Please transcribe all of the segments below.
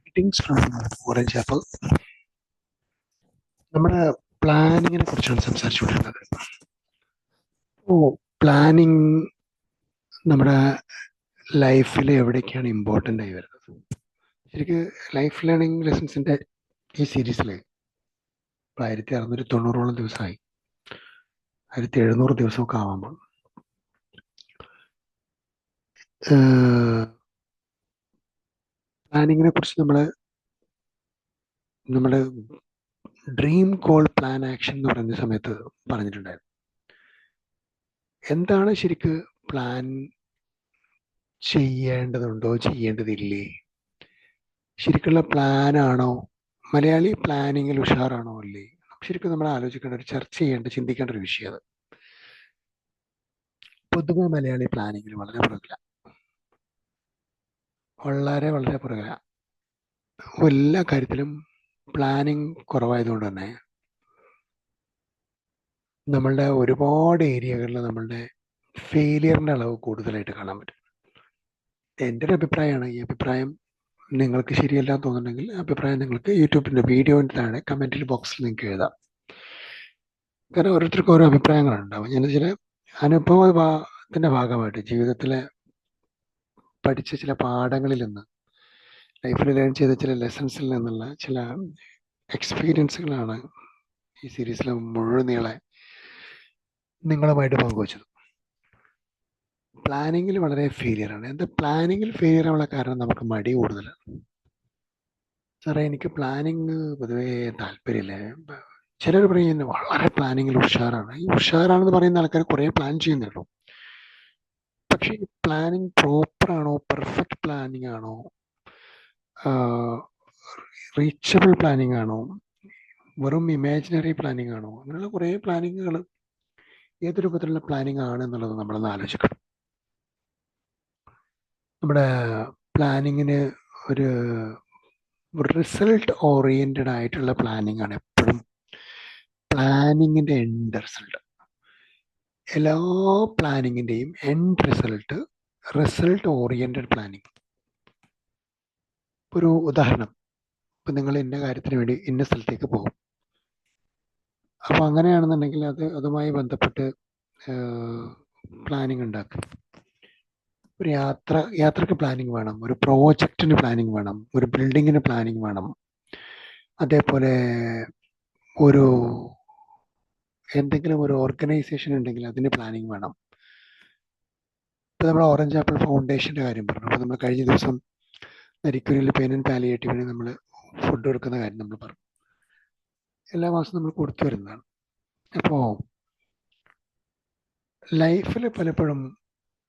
Greetings from Orange Apple. നമ്മുടെ പ്ലാനിങ്ങിനെ കുറിച്ചാണ് സംസാരിച്ചുകൊണ്ടിരുന്നത്. Planning നമ്മുടെ ലൈഫിൽ എവിടേക്കാണ് ഇമ്പോർട്ടൻ്റ് ആയി വരുന്നത്? ശരിക്കും ലൈഫ് ലേണിംഗ് ലെസൺസിൻ്റെ ഈ സീരീസിൽ 1690 ദിവസമായി, 1700 ദിവസമൊക്കെ ആവുമ്പോൾ പ്ലാനിങ്ങിനെ കുറിച്ച് നമ്മൾ ഡ്രീം കോൾ പ്ലാൻ ആക്ഷൻ എന്ന് പറയുന്ന സമയത്ത് പറഞ്ഞിട്ടുണ്ടായിരുന്നു. എന്താണ് ശരിക്ക് പ്ലാൻ ചെയ്യേണ്ടതുണ്ടോ, ചെയ്യേണ്ടതില്ലേ? ശരിക്കുള്ള പ്ലാനാണോ? മലയാളി പ്ലാനിങ്ങിൽ ഉഷാറാണോ അല്ലേ? ശരിക്കും നമ്മൾ ആലോചിക്കേണ്ട, ഒരു ചർച്ച ചെയ്യേണ്ട, ചിന്തിക്കേണ്ട ഒരു വിഷയം അത്. പൊതുവെ മലയാളി പ്ലാനിങ്ങിൽ വളരെ പുറകിലാണ്, വളരെ വളരെ പുറകിലാണ്. എല്ലാ കാര്യത്തിലും പ്ലാനിങ് കുറവായതുകൊണ്ട് തന്നെ നമ്മളുടെ ഒരുപാട് ഏരിയകളിൽ നമ്മളുടെ ഫെയിലിയറിൻ്റെ അളവ് കൂടുതലായിട്ട് കാണാൻ പറ്റും. എൻ്റെ ഒരു അഭിപ്രായമാണ്. ഈ അഭിപ്രായം നിങ്ങൾക്ക് ശരിയല്ലാന്ന് തോന്നുന്നുണ്ടെങ്കിൽ അഭിപ്രായം നിങ്ങൾക്ക് യൂട്യൂബിൻ്റെ വീഡിയോൻ്റെ താഴെ കമൻറ്റിൽ ബോക്സിൽ നിങ്ങൾക്ക് എഴുതാം. കാരണം ഓരോരുത്തർക്കും ഓരോ അഭിപ്രായങ്ങളുണ്ടാവും. ഞാൻ ചില അനുഭവത്തിൻ്റെ ഭാഗമായിട്ട് ജീവിതത്തിലെ പഠിച്ച ചില പാഠങ്ങളിൽ നിന്ന്, ലൈഫിൽ ലേൺ ചെയ്ത ചില ലെസൺസിൽ നിന്നുള്ള ചില എക്സ്പീരിയൻസുകളാണ് ഈ സീരീസിൽ മുഴുവനീളെ നിങ്ങളുമായിട്ട് പങ്കുവച്ചത്. പ്ലാനിങ്ങിൽ വളരെ ഫെയിലിയറാണ്. എന്താ പ്ലാനിങ്ങിൽ ഫെയിലിയർ ആവാനുള്ള കാരണം? നമുക്ക് മടി കൂടുതലാണ്. സാറേ, എനിക്ക് പ്ലാനിങ് പൊതുവേ താല്പര്യമില്ല. ചിലർ പറയും വളരെ പ്ലാനിങ്ങിൽ ഉഷാറാണ്. ഈ ഉഷാറാണെന്ന് പറയുന്ന ആൾക്കാർ കുറേ പ്ലാൻ ചെയ്യുന്നുള്ളൂ. പക്ഷേ ഈ പ്ലാനിങ് പ്രോപ്പറാണോ, പെർഫെക്റ്റ് പ്ലാനിങ് ആണോ, റീച്ചബിൾ പ്ലാനിങ് ആണോ, വെറും ഇമാജിനറി പ്ലാനിങ് ആണോ? അങ്ങനെയുള്ള കുറേ പ്ലാനിങ്ങുകൾ ഏത് രൂപത്തിലുള്ള പ്ലാനിങ് ആണ് എന്നുള്ളത് നമ്മളൊന്ന് ആലോചിക്കണം. നമ്മുടെ പ്ലാനിങ്ങിന് ഒരു റിസൾട്ട് ഓറിയൻറ്റഡ് ആയിട്ടുള്ള പ്ലാനിങ് ആണ് എപ്പോഴും പ്ലാനിങ്ങിൻ്റെ എൻഡ് റിസൾട്ട്. എല്ലാ പ്ലാനിങ്ങിൻ്റെയും എൻഡ് റിസൾട്ട് ഓറിയൻറ്റഡ് പ്ലാനിങ്. ഒരു ഉദാഹരണം, ഇപ്പം നിങ്ങൾ ഇന്ന കാര്യത്തിന് വേണ്ടി ഇന്ന സ്ഥലത്തേക്ക് പോകും. അപ്പോൾ അങ്ങനെയാണെന്നുണ്ടെങ്കിൽ അതുമായി ബന്ധപ്പെട്ട് പ്ലാനിങ് ഉണ്ടാക്കും. ഒരു യാത്രക്ക് പ്ലാനിങ് വേണം, ഒരു പ്രോജക്റ്റിന് പ്ലാനിങ് വേണം, ഒരു ബിൽഡിങ്ങിന് പ്ലാനിങ് വേണം, അതേപോലെ ഒരു എന്തെങ്കിലും ഒരു ഓർഗനൈസേഷൻ ഉണ്ടെങ്കിൽ അതിന് പ്ലാനിങ് വേണം. ഇപ്പോൾ നമ്മൾ ഓറഞ്ച് ആപ്പിൾ ഫൗണ്ടേഷൻ്റെ കാര്യം പറഞ്ഞു. അപ്പോൾ നമ്മൾ കഴിഞ്ഞ ദിവസം നരിക്കുനിൽ പെയിൻ ആൻഡ് പാലിയേറ്റീവിന് നമ്മൾ ഫുഡ് കൊടുക്കുന്ന കാര്യം നമ്മൾ പറഞ്ഞു. എല്ലാ മാസവും നമ്മൾ കൊടുത്തു വരുന്നതാണ്. അപ്പോൾ ലൈഫിൽ പലപ്പോഴും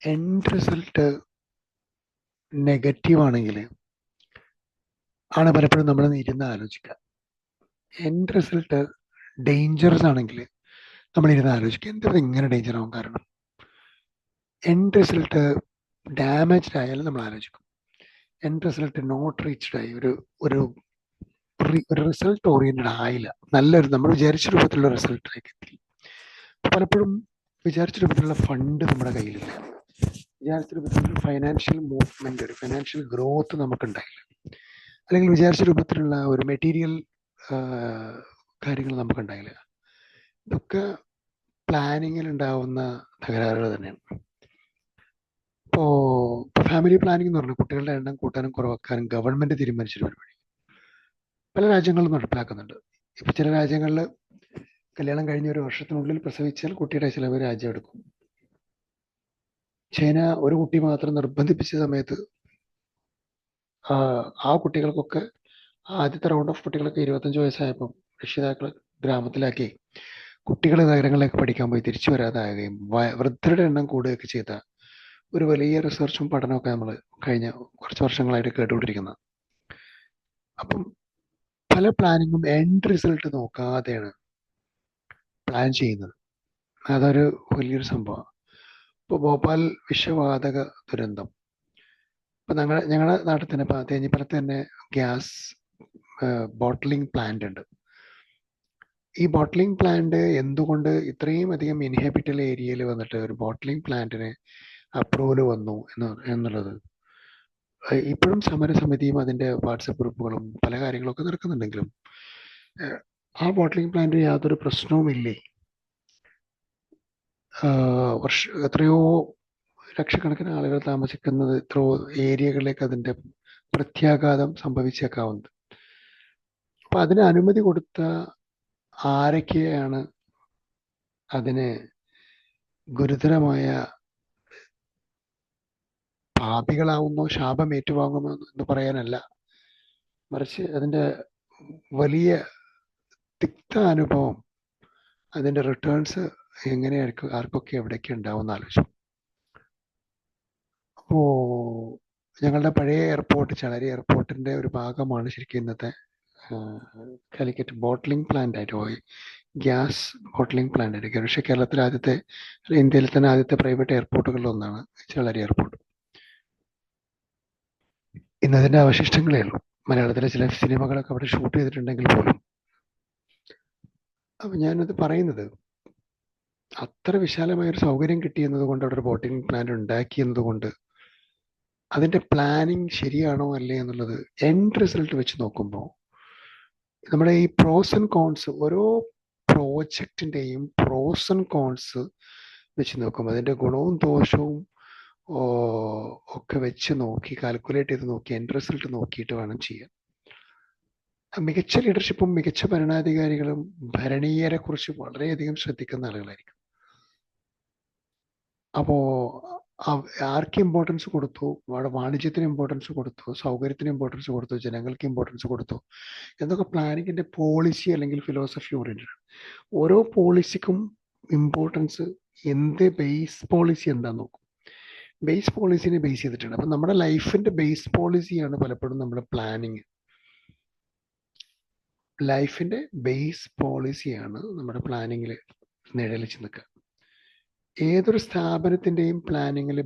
എൻഡ് റിസൾട്ട് നെഗറ്റീവ് ആണെങ്കിൽ ആണ് പലപ്പോഴും നമ്മൾ ഇരുന്ന് ആലോചിക്കുക. എൻഡ് റിസൾട്ട് ഡേഞ്ചറസ് ആണെങ്കിൽ നമ്മളിരുന്ന് ആലോചിക്കുക, എന്താ ഇങ്ങനെ ഡേഞ്ചർ ആവും? കാരണം എൻഡ് റിസൾട്ട് ഡാമേജ്ഡ് ആയാലും നമ്മൾ ആലോചിക്കും. എൻഡ് റിസൾട്ട് നോട്ട് റീച്ച്ഡ് ആയി, ഒരു റിസൾട്ട് ഓറിയൻറ്റഡ് ആയില്ല, നല്ലൊരു നമ്മൾ വിചാരിച്ച രൂപത്തിലുള്ള റിസൾട്ടിലേക്ക് എത്തി. പലപ്പോഴും വിചാരിച്ച രൂപത്തിലുള്ള ഫണ്ട് നമ്മുടെ കയ്യിലില്ല, വിചാരിച്ച രൂപത്തിലുള്ള ഫൈനാൻഷ്യൽ മൂവ്മെന്റ്, ഒരു ഫൈനാൻഷ്യൽ ഗ്രോത്ത് നമുക്കുണ്ടായില്ല, അല്ലെങ്കിൽ വിചാരിച്ച രൂപത്തിലുള്ള ഒരു മെറ്റീരിയൽ കാര്യങ്ങൾ നമുക്കുണ്ടായില്ല. ഇതൊക്കെ പ്ലാനിങ്ങിൽ ഉണ്ടാവുന്ന തകരാറുകൾ തന്നെയാണ്. ഇപ്പോൾ ഫാമിലി പ്ലാനിങ് എന്ന് പറഞ്ഞാൽ കുട്ടികളുടെ എണ്ണം കൂട്ടാനും കുറവാക്കാനും ഗവൺമെന്റ് തീരുമാനിച്ചൊരു പരിപാടി പല രാജ്യങ്ങളും നടപ്പിലാക്കുന്നുണ്ട്. ഇപ്പം ചില രാജ്യങ്ങളിൽ കല്യാണം കഴിഞ്ഞ ഒരു വർഷത്തിനുള്ളിൽ പ്രസവിച്ചാൽ കുട്ടിയുടെ ചിലവ് രാജ്യം എടുക്കും. ചൈന ഒരു കുട്ടി മാത്രം നിർബന്ധിപ്പിച്ച സമയത്ത് ആ കുട്ടികൾക്കൊക്കെ ആദ്യത്തെ റൗണ്ട് ഓഫ് കുട്ടികൾക്ക് 25 വയസ്സായപ്പം രക്ഷിതാക്കൾ ഗ്രാമത്തിലാക്കി കുട്ടികൾ നഗരങ്ങളിലേക്ക് പഠിക്കാൻ പോയി തിരിച്ചു വരാതാകുകയും വൃദ്ധരുടെ എണ്ണം കൂടുകയൊക്കെ ചെയ്ത ഒരു വലിയ റിസർച്ചും പഠനമൊക്കെ നമ്മൾ കഴിഞ്ഞ കുറച്ച് വർഷങ്ങളായിട്ട് കേട്ടുകൊണ്ടിരിക്കുന്നത്. അപ്പം പല പ്ലാനിങ്ങും എൻഡ് റിസൾട്ട് നോക്കാതെയാണ് പ്ലാൻ ചെയ്യുന്നത്. അതൊരു വലിയൊരു സംഭവമാണ്. ഇപ്പോൾ ഭോപ്പാൽ വിഷവാതക ദുരന്തം, ഇപ്പം ഞങ്ങളുടെ നാട്ടിൽ തന്നെ തേഞ്ഞിപ്പലത്ത് തന്നെ ഗ്യാസ് ബോട്ടിലിംഗ് പ്ലാന്റ് ഉണ്ട്. ഈ ബോട്ടിലിംഗ് പ്ലാന്റ് എന്തുകൊണ്ട് ഇത്രയും അധികം ഇൻഹബിറ്റൽ ഏരിയയിൽ വന്നിട്ട് ഒരു ബോട്ടിലിംഗ് പ്ലാന്റിന് അപ്രൂവൽ വന്നു എന്നുള്ളത് ഇപ്പോഴും സമരസമിതിയും അതിൻ്റെ വാട്സപ്പ് ഗ്രൂപ്പുകളും പല കാര്യങ്ങളൊക്കെ നടക്കുന്നുണ്ടെങ്കിലും ആ ബോട്ട്ലിംഗ് പ്ലാന്റ് യാതൊരു പ്രശ്നവുമില്ലേ? എത്രയോ ലക്ഷക്കണക്കിന് ആളുകൾ താമസിക്കുന്നത് എത്രയോ ഏരിയകളിലേക്ക് അതിൻ്റെ പ്രത്യാഘാതം സംഭവിച്ചേക്കാവുന്നത്. അപ്പം അതിന് അനുമതി കൊടുത്ത ആരൊക്കെയാണ് അതിന് ഗുരുതരമായ പാപികളാവുന്നോ ശാപം ഏറ്റുവാങ്ങുമോ എന്ന് പറയാനല്ല, മറിച്ച് അതിൻ്റെ വലിയ തിക്ത അനുഭവം, അതിൻ്റെ റിട്ടേൺസ് എങ്ങനെയായിരിക്കും, ആർക്കൊക്കെ എവിടെയൊക്കെ ഉണ്ടാവുമെന്ന് ആലോചിച്ചു. അപ്പോൾ ഞങ്ങളുടെ പഴയ എയർപോർട്ട്, ചളരി എയർപോർട്ടിൻ്റെ ഒരു ഭാഗമാണ് ശരിക്കും ഇന്നത്തെ കാലിക്കറ്റ് ബോട്ട്ലിംഗ് പ്ലാന്റ് ആയിട്ട് പോയി, ഗ്യാസ് ബോട്ട്ലിംഗ് പ്ലാന്റ് ആയിട്ട്. പക്ഷേ കേരളത്തിലെ ആദ്യത്തെ, ഇന്ത്യയിൽ തന്നെ ആദ്യത്തെ പ്രൈവറ്റ് എയർപോർട്ടുകളിൽ ഒന്നാണ് ചളരി എയർപോർട്ട്. ഇന്നതിൻ്റെ അവശിഷ്ടങ്ങളേ ഉള്ളൂ. മലയാളത്തിലെ ചില സിനിമകളൊക്കെ അവിടെ ഷൂട്ട് ചെയ്തിട്ടുണ്ടെങ്കിൽ പോലും. അപ്പം ഞാനത് പറയുന്നത്, അത്ര വിശാലമായൊരു സൗകര്യം കിട്ടിയെന്നത് കൊണ്ട്, അവിടെ ഒരു ബോട്ടിംഗ് പ്ലാന്റ് ഉണ്ടാക്കി എന്നതുകൊണ്ട് അതിൻ്റെ പ്ലാനിങ് ശരിയാണോ അല്ലേ എന്നുള്ളത് എൻഡ് റിസൾട്ട് വെച്ച് നോക്കുമ്പോൾ, നമ്മുടെ ഈ പ്രോസ് ആൻഡ് കോൺസ്, ഓരോ പ്രോജക്റ്റിൻ്റെയും പ്രോസ് ആൻഡ് കോൺസ് വെച്ച് നോക്കുമ്പോൾ, അതിൻ്റെ ഗുണവും ദോഷവും ഒക്കെ വെച്ച് നോക്കി കാൽക്കുലേറ്റ് ചെയ്ത് നോക്കി എൻഡ് റിസൾട്ട് നോക്കിയിട്ട് വേണം ചെയ്യാൻ. മികച്ച ലീഡർഷിപ്പും മികച്ച ഭരണാധികാരികളും ഭരണീയരെ കുറിച്ച് വളരെയധികം ശ്രദ്ധിക്കുന്ന ആളുകളായിരിക്കും. അപ്പോൾ ആർക്ക് ഇമ്പോർട്ടൻസ് കൊടുത്തു? അവിടെ വാണിജ്യത്തിന് ഇമ്പോർട്ടൻസ് കൊടുത്തു, സൗകര്യത്തിന് ഇമ്പോർട്ടൻസ് കൊടുത്തു, ജനങ്ങൾക്ക് ഇമ്പോർട്ടൻസ് കൊടുത്തു എന്നൊക്കെ പ്ലാനിങ്ങിൻ്റെ പോളിസി അല്ലെങ്കിൽ ഫിലോസഫി ഓറിയൻറ്റഡ്. ഓരോ പോളിസിക്കും ഇമ്പോർട്ടൻസ് എന്ത്, ബേസ് പോളിസി എന്താന്ന് നോക്കും. ബേസ് പോളിസിനെ ബേസ് ചെയ്തിട്ടുണ്ട്. അപ്പം നമ്മുടെ ലൈഫിൻ്റെ ബേസ് പോളിസിയാണ് പലപ്പോഴും നമ്മുടെ പ്ലാനിങ്. ലൈഫിൻ്റെ ബേസ് പോളിസിയാണ് നമ്മുടെ പ്ലാനിങ്ങിൽ നിഴലിച്ച് നിൽക്കുക. ഏതൊരു സ്ഥാപനത്തിൻ്റെയും പ്ലാനിങ്ങിൽ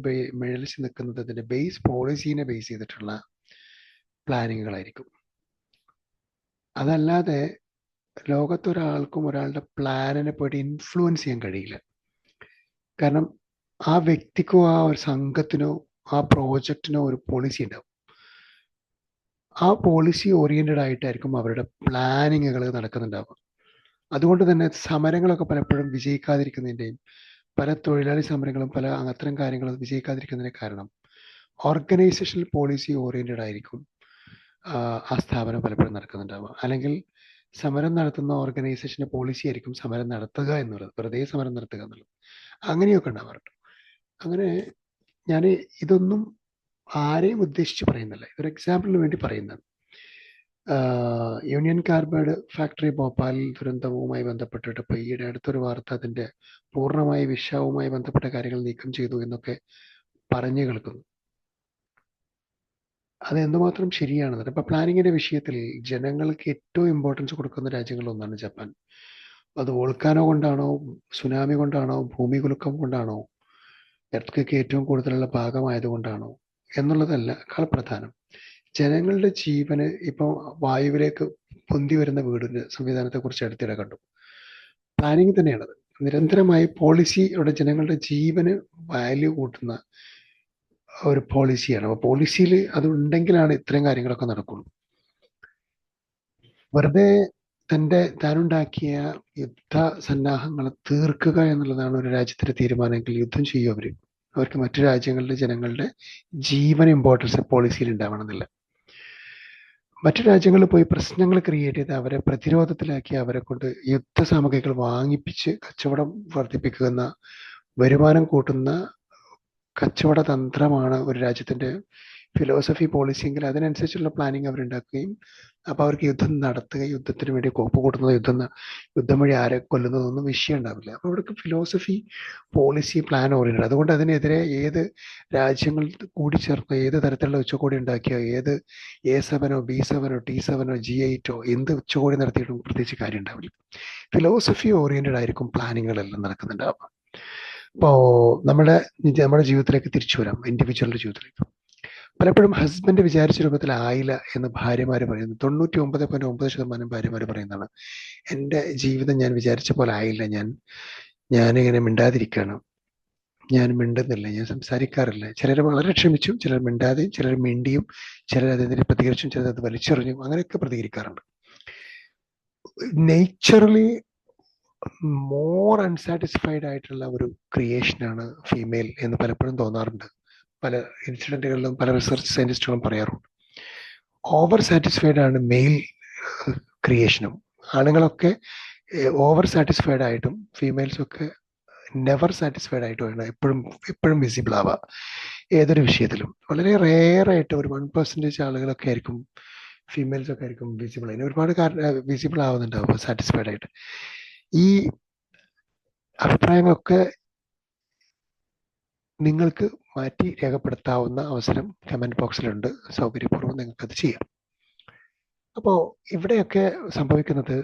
നിഴലിച്ച് നിൽക്കുന്നത് അതിൻ്റെ ബേസ് പോളിസീനെ ബേസ് ചെയ്തിട്ടുള്ള പ്ലാനിങ്ങുകളായിരിക്കും. അതല്ലാതെ ലോകത്തൊരാൾക്കും ഒരാളുടെ പ്ലാനിനെ പോയിട്ട് ഇൻഫ്ലുവൻസ് ചെയ്യാൻ കഴിയില്ല. കാരണം ആ വ്യക്തിക്കോ ആ ഒരു സംഘത്തിനോ ആ പ്രോജക്റ്റിനോ ഒരു പോളിസി ഉണ്ടാവും. ആ പോളിസി ഓറിയൻറ്റഡ് ആയിട്ടായിരിക്കും അവരുടെ പ്ലാനിങ്ങുകൾ നടക്കുന്നുണ്ടാവുക. അതുകൊണ്ട് തന്നെ സമരങ്ങളൊക്കെ പലപ്പോഴും വിജയിക്കാതിരിക്കുന്നതിൻ്റെയും പല തൊഴിലാളി സമരങ്ങളും പല അത്തരം കാര്യങ്ങളും വിജയിക്കാതിരിക്കുന്നതിന് കാരണം ഓർഗനൈസേഷണൽ പോളിസി ഓറിയൻറ്റഡ് ആയിരിക്കും ആ സ്ഥാപനം പലപ്പോഴും നടക്കുന്നുണ്ടാവുക. അല്ലെങ്കിൽ സമരം നടത്തുന്ന ഓർഗനൈസേഷൻ്റെ പോളിസി ആയിരിക്കും സമരം നടത്തുക എന്നുള്ളത്, വെറുതെ സമരം നടത്തുക എന്നുള്ളത്. അങ്ങനെയൊക്കെ ഉണ്ടാവാറുണ്ട്. അങ്ങനെ ഞാൻ ഇതൊന്നും ആരെയും ഉദ്ദേശിച്ച് പറയുന്നില്ല, ഇതൊരു എക്സാമ്പിളിന് വേണ്ടി പറയുന്നതാണ്. യൂണിയൻ കാർബൈഡ് ഫാക്ടറി ഭോപ്പാലിൽ ദുരന്തവുമായി ബന്ധപ്പെട്ടിട്ട് ഇപ്പോൾ ഈയിടെ അടുത്തൊരു വാർത്ത അതിൻ്റെ പൂർണ്ണമായി വിഷവുമായി ബന്ധപ്പെട്ട കാര്യങ്ങൾ നീക്കം ചെയ്തു എന്നൊക്കെ പറഞ്ഞു കേൾക്കുന്നു. അത് എന്തുമാത്രം ശരിയാണെന്ന്. ഇപ്പോൾ പ്ലാനിങ്ങിൻ്റെ വിഷയത്തിൽ ജനങ്ങൾക്ക് ഏറ്റവും ഇമ്പോർട്ടൻസ് കൊടുക്കുന്ന രാജ്യങ്ങളിലൊന്നാണ് ജപ്പാൻ. അത് വോൾക്കാനോ കൊണ്ടാണോ, സുനാമി കൊണ്ടാണോ, ഭൂമികുലുക്കം കൊണ്ടാണോ, എർത്ത് ഏറ്റവും കൂടുതലുള്ള ഭാഗമായതുകൊണ്ടാണോ എന്നുള്ളതല്ല പ്രധാനം, ജനങ്ങളുടെ ജീവന്. ഇപ്പോൾ വായുവിലേക്ക് പൊന്തി വരുന്ന വീടിൻ്റെ സംവിധാനത്തെക്കുറിച്ച് അടുത്തിടെ കണ്ടു. പ്ലാനിങ് തന്നെയാണത്. നിരന്തരമായി പോളിസിയുടെ ജനങ്ങളുടെ ജീവന് വാല്യൂ കൂട്ടുന്ന ഒരു പോളിസിയാണ്. അപ്പോൾ പോളിസിയിൽ അത് ഉണ്ടെങ്കിലാണ് ഇത്രയും കാര്യങ്ങളൊക്കെ നടക്കുള്ളൂ. വെറുതെ താനുണ്ടാക്കിയ യുദ്ധ സന്നാഹങ്ങളെ തീർക്കുക എന്നുള്ളതാണ് ഒരു രാജ്യത്തിന്റെ തീരുമാനമെങ്കിൽ യുദ്ധം ചെയ്യും അവർക്ക് മറ്റു രാജ്യങ്ങളുടെ ജനങ്ങളുടെ ജീവൻ ഇമ്പോർട്ടൻസ് പോളിസിയിൽ ഉണ്ടാവണമെന്നില്ല. മറ്റു രാജ്യങ്ങളിൽ പോയി പ്രശ്നങ്ങൾ ക്രിയേറ്റ് ചെയ്ത് അവരെ പ്രതിരോധത്തിലാക്കി അവരെ കൊണ്ട് യുദ്ധ സാമഗ്രികൾ വാങ്ങിപ്പിച്ച് കച്ചവടം വർദ്ധിപ്പിക്കുന്ന, വരുമാനം കൂട്ടുന്ന കച്ചവട തന്ത്രമാണ് ഒരു രാജ്യത്തിൻ്റെ ഫിലോസഫി പോളിസി എങ്കിൽ അതിനനുസരിച്ചുള്ള പ്ലാനിങ് അവരുണ്ടാക്കുകയും അപ്പോൾ അവർക്ക് യുദ്ധം നടത്തുകയും യുദ്ധത്തിന് വേണ്ടി കോപ്പ് കൂട്ടുന്നത്, യുദ്ധം വഴി ആരെ കൊല്ലുന്നതൊന്നും വിഷയം ഉണ്ടാവില്ല. അപ്പോൾ അവർക്ക് ഫിലോസഫി പോളിസി പ്ലാൻ ഓറിയൻറ്റഡ്. അതുകൊണ്ട് അതിനെതിരെ ഏത് രാജ്യങ്ങൾ കൂടിച്ചേർന്ന് ഏത് തരത്തിലുള്ള ഉച്ചകോടി ഉണ്ടാക്കിയോ, ഏത് A7 B7 T7 G8 എന്ത് ഉച്ചകോടി നടത്തിയിട്ടും പ്രത്യേകിച്ച് കാര്യം ഉണ്ടാവില്ല. ഫിലോസഫി ഓറിയൻറ്റഡ് ആയിരിക്കും പ്ലാനിങ്ങുകളെല്ലാം നടക്കുന്നുണ്ടാവുക. ഇപ്പോൾ നമ്മുടെ ജീവിതത്തിലേക്ക് തിരിച്ചു വരാം, ഇൻഡിവിജ്വലിൻ്റെ ജീവിതത്തിലേക്ക്. പലപ്പോഴും ഹസ്ബൻഡ് വിചാരിച്ച രൂപത്തിലായില്ല എന്ന് ഭാര്യമാർ പറയുന്നു. 99.9% ഭാര്യമാർ പറയുന്നതാണ്, എൻ്റെ ജീവിതം ഞാൻ വിചാരിച്ച പോലെ ആയില്ല, ഞാനിങ്ങനെ മിണ്ടാതിരിക്കുകയാണ്, ഞാൻ മിണ്ടുന്നില്ല, ഞാൻ സംസാരിക്കാറില്ല. ചിലർ വളരെ ക്ഷമിച്ചും, ചിലർ മിണ്ടാതെയും, ചിലർ മിണ്ടിയും, ചിലർ അതിനെതിരെ പ്രതികരിച്ചും, ചിലർ അത് വലിച്ചെറിഞ്ഞും, അങ്ങനെയൊക്കെ പ്രതികരിക്കാറുണ്ട്. നേച്ചറലി മോർ അൺസാറ്റിസ്ഫൈഡ് ആയിട്ടുള്ള ഒരു ക്രിയേഷനാണ് ഫീമെയിൽ എന്ന് പലപ്പോഴും തോന്നാറുണ്ട്. പല ഇൻസിഡന്റുകളിലും പല റിസർച്ച് സയന്റിസ്റ്റുകളും പറയാറുണ്ട്. ഓവർ സാറ്റിസ്ഫൈഡ് ആണ് മെയിൽ ക്രിയേഷനും. ആണുങ്ങളൊക്കെ ഓവർ സാറ്റിസ്ഫൈഡ് ആയിട്ടും ഫീമെയിൽസൊക്കെ നെവർ സാറ്റിസ്ഫൈഡ് ആയിട്ടുമാണ് എപ്പോഴും എപ്പോഴും വിസിബിൾ ആവുക. ഏതൊരു വിഷയത്തിലും വളരെ റെയർ ആയിട്ട് ഒരു 1% ആളുകളൊക്കെ ആയിരിക്കും, ഫീമെയിൽസ് ഒക്കെ ആയിരിക്കും വിസിബിൾ. അതിന് ഒരുപാട് വിസിബിൾ ആവുന്നുണ്ടാവും സാറ്റിസ്ഫൈഡ് ആയിട്ട്. ഈ അഭിപ്രായങ്ങളൊക്കെ നിങ്ങൾക്ക് മാറ്റി രേഖപ്പെടുത്താവുന്ന അവസരം കമന്റ് ബോക്സിലുണ്ട്. സൗകര്യപൂർവ്വം നിങ്ങൾക്കത് ചെയ്യാം. അപ്പോൾ ഇവിടെയൊക്കെ സംഭവിക്കുന്നത്,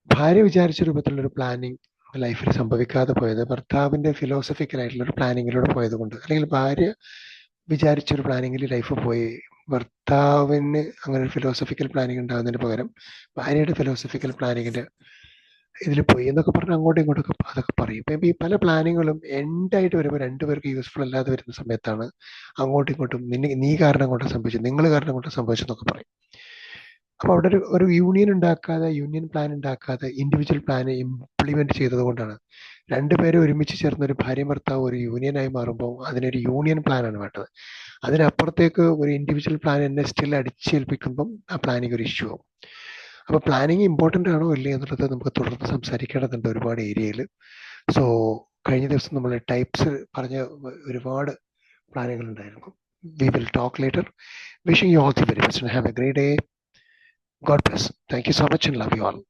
ഭാര്യ വിചാരിച്ച രൂപത്തിലുള്ളൊരു പ്ലാനിങ് ലൈഫിൽ സംഭവിക്കാതെ പോയത് ഭർത്താവിന്റെ ഫിലോസഫിക്കൽ ആയിട്ടുള്ള ഒരു പ്ലാനിങ്ങിലൂടെ പോയത് കൊണ്ട്, അല്ലെങ്കിൽ ഭാര്യ വിചാരിച്ചൊരു പ്ലാനിങ്ങിൽ ലൈഫ് പോയി ഭർത്താവിന് അങ്ങനെ ഒരു ഫിലോസഫിക്കൽ പ്ലാനിങ് ഉണ്ടാകുന്നതിന് പകരം ഭാര്യയുടെ ഫിലോസഫിക്കൽ പ്ലാനിങ്ങിന്റെ ഇതിൽ പോയി എന്നൊക്കെ പറഞ്ഞ് അങ്ങോട്ടും ഇങ്ങോട്ടൊക്കെ അതൊക്കെ പറയും. ഇപ്പം ഈ പല പ്ലാനിങ്ങുകളും എൻഡായിട്ട് വരുമ്പോൾ രണ്ടുപേർക്ക് യൂസ്ഫുൾ അല്ലാതെ വരുന്ന സമയത്താണ് അങ്ങോട്ടും ഇങ്ങോട്ടും നീ കാരണം കൊണ്ട് സംഭവിച്ചു, നിങ്ങൾ കാരണം കൊണ്ട് സംഭവിച്ചു എന്നൊക്കെ പറയും. അപ്പോൾ അവിടെ ഒരു യൂണിയൻ ഉണ്ടാക്കാതെ, യൂണിയൻ പ്ലാൻ ഉണ്ടാക്കാതെ ഇൻഡിവിജ്വൽ പ്ലാൻ ഇംപ്ലിമെന്റ് ചെയ്തത് കൊണ്ടാണ് രണ്ടുപേരും ഒരുമിച്ച് ചേർന്ന ഒരു ഭാര്യ ഭർത്താവ് ഒരു യൂണിയനായി മാറുമ്പോൾ അതിനൊരു യൂണിയൻ പ്ലാനാണ് വേണ്ടത്. അതിനപ്പുറത്തേക്ക് ഒരു ഇൻഡിവിജ്വൽ പ്ലാൻ എന്നെ സ്റ്റിൽ അടിച്ചേൽപ്പിക്കുമ്പം ആ പ്ലാനിങ് ഒരു ഇഷ്യൂ ആവും. അപ്പോൾ പ്ലാനിങ് ഇമ്പോർട്ടൻ്റ് ആണോ ഇല്ലേ എന്നുള്ളത് നമുക്ക് തുടർന്ന് സംസാരിക്കേണ്ടതുണ്ട് ഒരുപാട് ഏരിയയിൽ. സോ കഴിഞ്ഞ ദിവസം നമ്മൾ ടൈപ്സ് പറഞ്ഞ ഒരുപാട് പ്ലാനുകൾ ഉണ്ടായിരുന്നു. We will talk later. Wishing you all the very best and have a great day. God bless. Thank you so much and love you all.